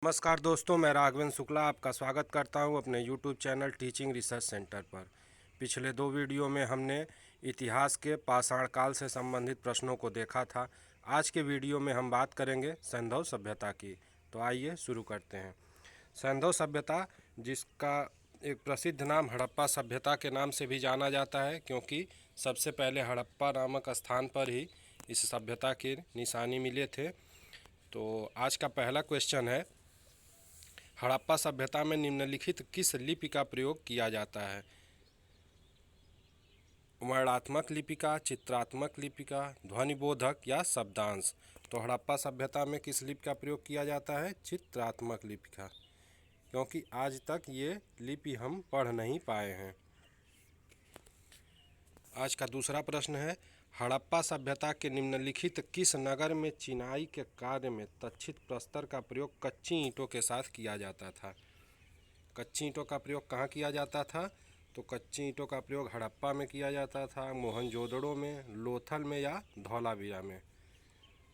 नमस्कार दोस्तों, मैं राघवेंद्र शुक्ला आपका स्वागत करता हूं अपने YouTube channel teaching research centre पर। पिछले दो वीडियो में हमने इतिहास के पाषाण काल से संबंधित प्रश्नों को देखा था। आज के वीडियो में हम बात करेंगे सैंधव सभ्यता की। तो आइए शुरू करते हैं। सैंधव सभ्यता, जिसका एक प्रसिद्ध नाम हड़प्पा सभ्यता के नाम से भी जाना जाता है, क्योंकि सबसे पहले हड़प्पा नामक स्थान पर ही इस सभ्यता के निशानी मिले थे। तो आज का पहला क्वेश्चन है, हड़प्पा सभ्यता में निम्नलिखित किस लिपि का प्रयोग किया जाता है? वर्णात्मक लिपि का, चित्रात्मक लिपि का, ध्वनिबोधक या शब्दांश? तो हड़प्पा सभ्यता में किस लिपि का प्रयोग किया जाता है? चित्रात्मक लिपि का, क्योंकि आज तक ये लिपि हम पढ़ नहीं पाए हैं। आज का दूसरा प्रश्न है, हड़प्पा सभ्यता के निम्नलिखित किस नगर में चिनाई के कार्य में तक्षित प्रस्तर का प्रयोग कच्ची ईंटों के साथ किया जाता था? कच्ची ईंटों का प्रयोग कहाँ किया जाता था? तो कच्ची ईंटों का प्रयोग हड़प्पा में किया जाता था, मोहनजोदड़ो में, लोथल में या धौलावीरा में।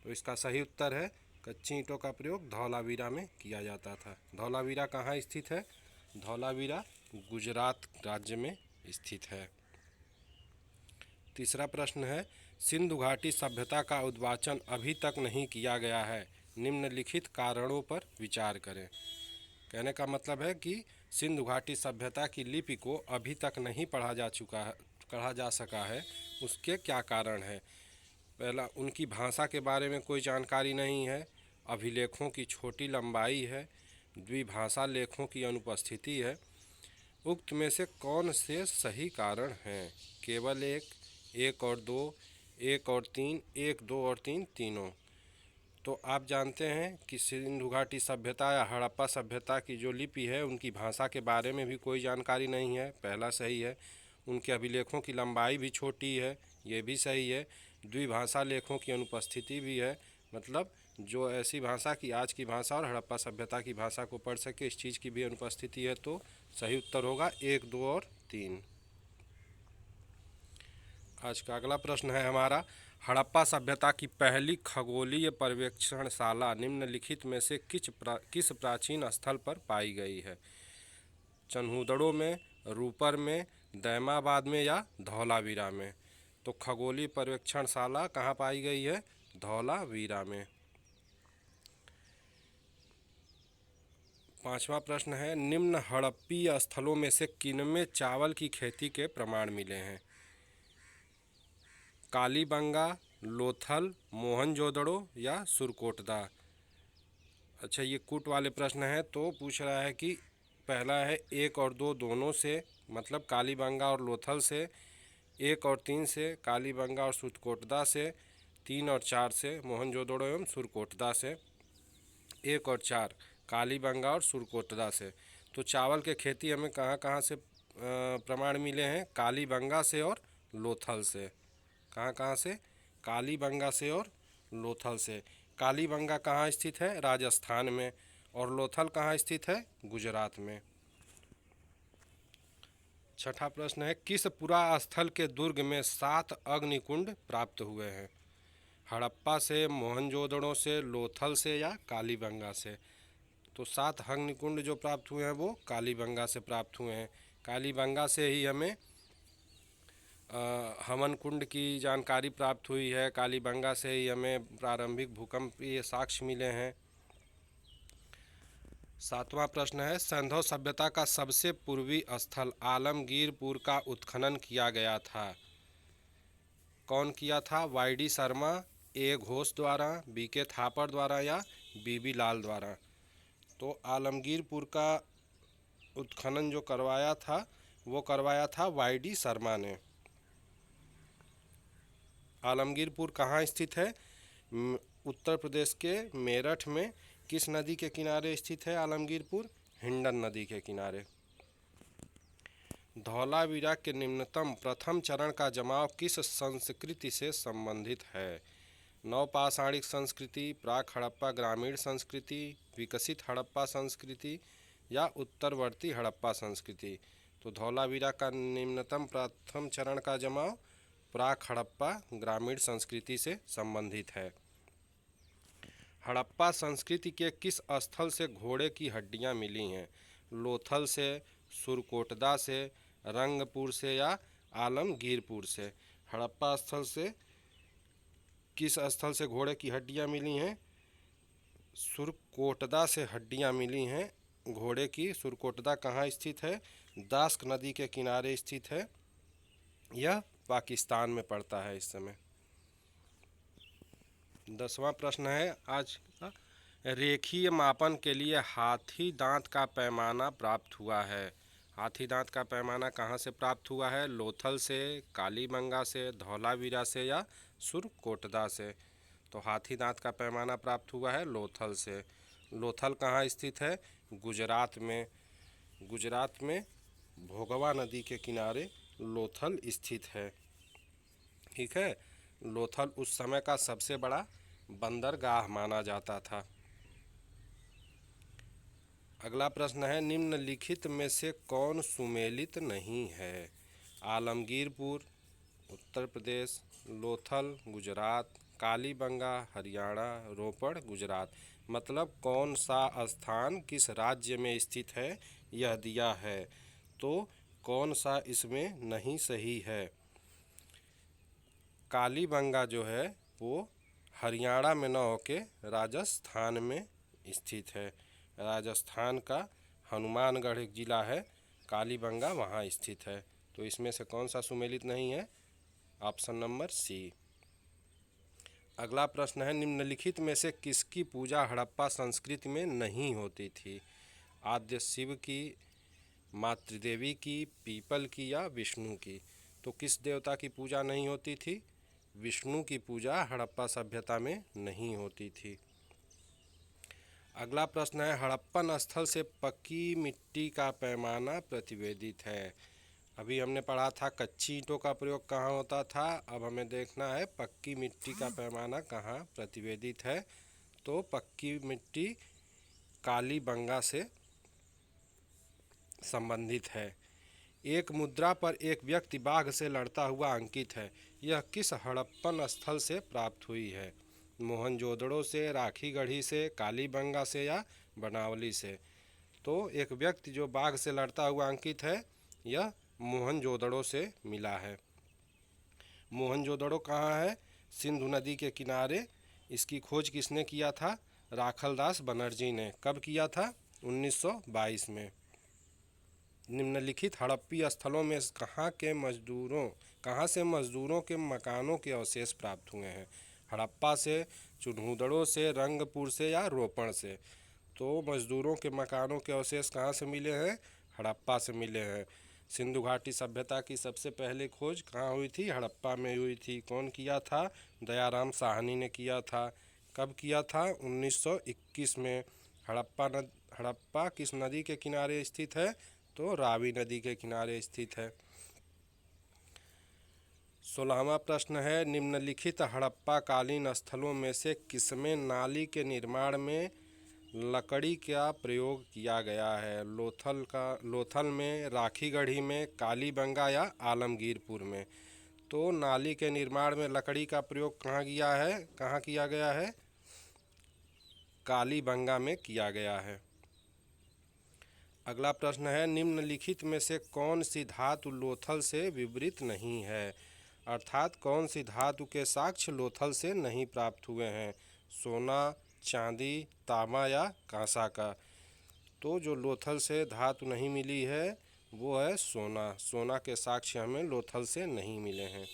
तो इसका सही उत्तर है, कच्ची ईंटों का प्रयोग धौलावीरा में किया जाता था। धौलावीरा कहाँ स्थित है? धौलावीरा गुजरात राज्य में स्थित है। तीसरा प्रश्न है, सिंधु घाटी सभ्यता का उद्वाचन अभी तक नहीं किया गया है, निम्नलिखित कारणों पर विचार करें। कहने का मतलब है कि सिंधु घाटी सभ्यता की लिपि को अभी तक नहीं पढ़ा जा सका है, उसके क्या कारण है? पहला, उनकी भाषा के बारे में कोई जानकारी नहीं है, अभिलेखों की छोटी लंबाई है, द्विभाषा लेखों की अनुपस्थिति है। उक्त में से कौन से सही कारण हैं? केवल एक और दो, एक और तीन, एक, दो और तीन, तीनों? तो आप जानते हैं कि सिंधु घाटी सभ्यता या हड़प्पा सभ्यता की जो लिपि है, उनकी भाषा के बारे में भी कोई जानकारी नहीं है, पहला सही है। उनके अभिलेखों की लंबाई भी छोटी है, ये भी सही है। द्विभाषा लेखों की अनुपस्थिति भी है, मतलब जो ऐसी भाषा की आज की भाषा और हड़प्पा सभ्यता की भाषा को पढ़ सके, इस चीज़ की भी अनुपस्थिति है। तो सही उत्तर होगा 1, 2 और 3। आज का अगला प्रश्न है हमारा, हड़प्पा सभ्यता की पहली खगोलीय पर्यवेक्षणशाला निम्नलिखित में से किस प्राचीन स्थल पर पाई गई है? चन्हूदड़ो में, रूपर में, दैमाबाद में या धौलावीरा में? तो खगोलीय पर्यवेक्षणशाला कहाँ पाई गई है? धौलावीरा में। पांचवा प्रश्न है, निम्न हड़प्पीय स्थलों में से किनमें चावल की खेती के प्रमाण मिले हैं? कालीबंगा, लोथल, मोहनजोदड़ो या सुरकोटदा? अच्छा, ये कूट वाले प्रश्न हैं, तो पूछ रहा है कि पहला है 1 और 2 दोनों से, मतलब कालीबंगा और लोथल से, 1 और 3 से कालीबंगा और सुरकोटदा से, 3 और 4 से मोहनजोदड़ो एवं सुरकोटदा से, 1 और 4 कालीबंगा और सुरकोटदा से। तो चावल के खेती हमें कहाँ कहाँ से प्रमाण मिले हैं? कालीबंगा से और लोथल से। कहाँ कहाँ से? कालीबंगा से और लोथल से। कालीबंगा कहाँ स्थित है? राजस्थान में। और लोथल कहाँ स्थित है? गुजरात में। छठा प्रश्न है, किस पुरा स्थल के दुर्ग में 7 अग्निकुंड प्राप्त हुए हैं? हड़प्पा से, मोहनजोदड़ो से, लोथल से या कालीबंगा से? तो 7 अग्निकुंड जो प्राप्त हुए हैं वो कालीबंगा से प्राप्त हुए हैं। कालीबंगा से ही हमें हवन कुंड की जानकारी प्राप्त हुई है, कालीबंगा से ही हमें प्रारंभिक भूकंपीय साक्ष्य मिले हैं। सातवां प्रश्न है, सैंधव सभ्यता का सबसे पूर्वी स्थल आलमगीरपुर का उत्खनन किया गया था। कौन किया था? वाई.डी. शर्मा, ए. घोष द्वारा, बी.के. थापर द्वारा या बी.बी. लाल द्वारा? तो आलमगीरपुर का उत्खनन जो करवाया था वो करवाया था वाई.डी. शर्मा ने। आलमगीरपुर कहाँ स्थित है? उत्तर प्रदेश के मेरठ में। किस नदी के किनारे स्थित है आलमगीरपुर? हिंडन नदी के किनारे। धौलावीरा के निम्नतम प्रथम चरण का जमाव किस संस्कृति से संबंधित है? नवपाषाणिक संस्कृति, प्राक हड़प्पा ग्रामीण संस्कृति, विकसित हड़प्पा संस्कृति या उत्तरवर्ती हड़प्पा संस्कृति? तो धौलावीरा का निम्नतम प्रथम चरण का जमाव प्राक हड़प्पा ग्रामीण संस्कृति से संबंधित है। हड़प्पा संस्कृति के किस स्थल से घोड़े की हड्डियां मिली हैं? लोथल से, सुरकोटदा से, रंगपुर से या आलमगीरपुर से? हड़प्पा स्थल से किस स्थल से घोड़े की हड्डियां मिली हैं? सुरकोटदा से हड्डियां मिली हैं घोड़े की। सुरकोटदा कहाँ स्थित है? दास्क नदी के किनारे स्थित है। यह पाकिस्तान में पड़ता है इस समय। 10वां प्रश्न है आज का, रेखीय मापन के लिए हाथी दांत का पैमाना प्राप्त हुआ है। हाथी दांत का पैमाना कहाँ से प्राप्त हुआ है? लोथल से, कालीबंगा से, धौलावीरा से या सुरकोटदा से? तो हाथी दांत का पैमाना प्राप्त हुआ है लोथल से। लोथल कहाँ स्थित है? गुजरात में। गुजरात में भोगवा नदी के किनारे लोथल स्थित है। ठीक है। लोथल उस समय का सबसे बड़ा बंदरगाह माना जाता था। अगला प्रश्न है, निम्नलिखित में से कौन सुमेलित नहीं है? आलमगीरपुर उत्तर प्रदेश, लोथल गुजरात, कालीबंगा हरियाणा, रोपड़ गुजरात। मतलब कौन सा स्थान किस राज्य में स्थित है यह दिया है, तो कौन सा इसमें नहीं सही है? कालीबंगा जो है वो हरियाणा में न होके राजस्थान में स्थित है। राजस्थान का हनुमानगढ़ एक ज़िला है, कालीबंगा वहाँ स्थित है। तो इसमें से कौन सा सुमेलित नहीं है? Option number C. अगला प्रश्न है, निम्नलिखित में से किसकी पूजा हड़प्पा संस्कृति में नहीं होती थी? आद्य शिव की, मातृदेवी की, पीपल की या विष्णु की? तो किस देवता की पूजा नहीं होती थी? विष्णु की पूजा हड़प्पा सभ्यता में नहीं होती थी। अगला प्रश्न है, हड़प्पन स्थल से पक्की मिट्टी का पैमाना प्रतिवेदित है। अभी हमने पढ़ा था कच्ची ईंटों का प्रयोग कहाँ होता था, अब हमें देखना है पक्की मिट्टी का पैमाना कहाँ प्रतिवेदित है। तो पक्की मिट्टी कालीबंगा से संबंधित है। एक मुद्रा पर एक व्यक्ति बाघ से लड़ता हुआ अंकित है, यह किस हड़प्पन स्थल से प्राप्त हुई है? मोहनजोदड़ो से, राखीगढ़ी से, कालीबंगा से या बनावली से? तो एक व्यक्ति जो बाघ से लड़ता हुआ अंकित है, यह मोहनजोदड़ो से मिला है। मोहनजोदड़ो कहाँ है? सिंधु नदी के किनारे। इसकी खोज किसने किया था? राखलदास बनर्जी ने। कब किया था? 1922 में। निम्नलिखित हड़प्पी स्थलों में कहाँ से मजदूरों के मकानों के अवशेष प्राप्त हुए हैं? हड़प्पा से, चुन्हुदड़ो से, रंगपुर से या रोपड़ से? तो मजदूरों के मकानों के अवशेष कहाँ से मिले हैं? हड़प्पा से मिले हैं। सिंधु घाटी सभ्यता की सबसे पहले खोज कहाँ हुई थी? हड़प्पा में हुई थी। कौन किया था? दयाराम साहनी ने किया था। कब किया था? 1921 में। हड़प्पा किस नदी के किनारे स्थित है? तो रावी नदी के किनारे स्थित है। 16वां प्रश्न है, निम्नलिखित हड़प्पा कालीन स्थलों में से किसमें नाली के निर्माण में लकड़ी का प्रयोग किया गया है? लोथल में, राखीगढ़ी में, कालीबंगा या आलमगीरपुर में? तो नाली के निर्माण में लकड़ी का प्रयोग कहाँ किया गया है? कालीबंगा में किया गया है। अगला प्रश्न है, निम्नलिखित में से कौन सी धातु लोथल से विवरित नहीं है? अर्थात कौन सी धातु के साक्ष्य लोथल से नहीं प्राप्त हुए हैं? सोना, चांदी, तांबा या कांसा का? तो जो लोथल से धातु नहीं मिली है वो है सोना। सोना के साक्ष्य हमें लोथल से नहीं मिले हैं।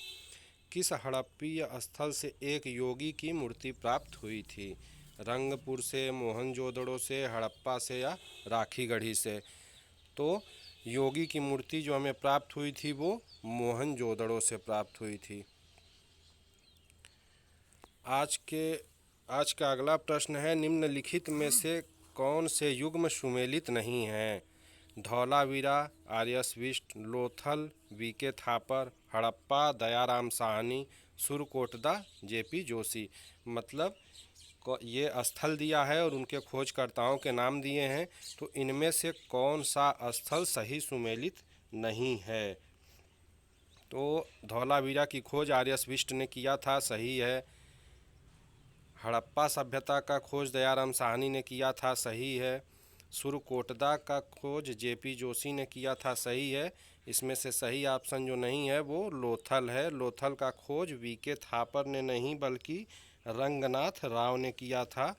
किस हड़प्पीय स्थल से एक योगी की मूर्ति प्राप्त हुई थी? रंगपुर से, मोहनजोदड़ो से, हड़प्पा से या राखीगढ़ी से? तो योगी की मूर्ति जो हमें प्राप्त हुई थी वो मोहनजोदड़ो से प्राप्त हुई थी। आज का अगला प्रश्न है, निम्नलिखित में से कौन से युग्म सुमेलित नहीं हैं? धौलावीरा, आर्यसविष्ट, लोथल, वीके थापर, हड़प्पा, दयाराम साहनी, सुरकोटदा, जेपी जोशी। मतलब ये स्थल दिया है और उनके खोजकर्ताओं के नाम दिए हैं, तो इनमें से कौन सा स्थल सही सुमेलित नहीं है? तो धौलावीरा की खोज आर्यसविष्ट ने किया था, सही है। हड़प्पा सभ्यता का खोज दयाराम साहनी ने किया था, सही है। सुरकोटदा का खोज जेपी जोशी ने किया था, सही है। इसमें से सही ऑप्शन जो नहीं है वो लोथल है। लोथल का खोज वीके थापर ने नहीं बल्कि रंगनाथ राव ने किया था।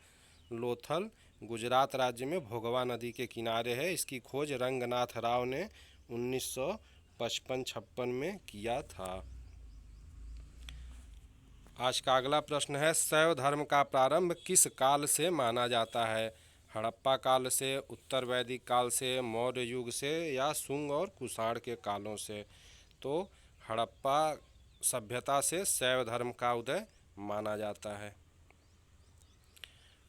लोथल गुजरात राज्य में भोगवा नदी के किनारे है। इसकी खोज रंगनाथ राव ने 1955-56 में किया था। आज का अगला प्रश्न है, शैव धर्म का प्रारंभ किस काल से माना जाता है? हड़प्पा काल से, उत्तर वैदिक काल से, मौर्य युग से या शुंग और कुषाण के कालों से? तो हड़प्पा सभ्यता से शैव धर्म का उदय माना जाता है।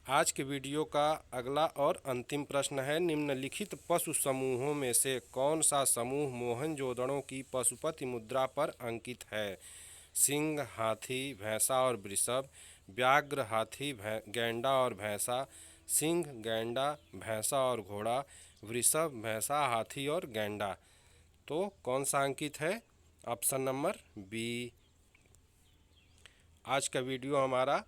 आज के वीडियो का अगला और अंतिम प्रश्न है, निम्नलिखित पशु समूहों में से कौन सा समूह मोहनजोदड़ो की पशुपति मुद्रा पर अंकित है? सिंह, हाथी, भैंसा और वृषभ, व्याघ्र, हाथी, गैंडा और भैंसा, सिंह, गैंडा, भैंसा और घोड़ा, वृषभ, भैंसा, हाथी और गैंडा। तो कौन सा अंकित है? Option number B. आज का वीडियो हमारा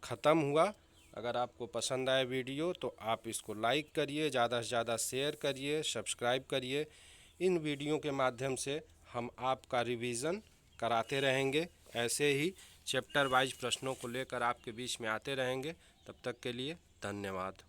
ख़त्म हुआ। अगर आपको पसंद आए वीडियो तो आप इसको लाइक करिए, ज़्यादा से ज़्यादा शेयर करिए, सब्सक्राइब करिए। इन वीडियो के माध्यम से हम आपका रिवीजन कराते रहेंगे। ऐसे ही चैप्टर वाइज प्रश्नों को लेकर आपके बीच में आते रहेंगे। तब तक के लिए धन्यवाद।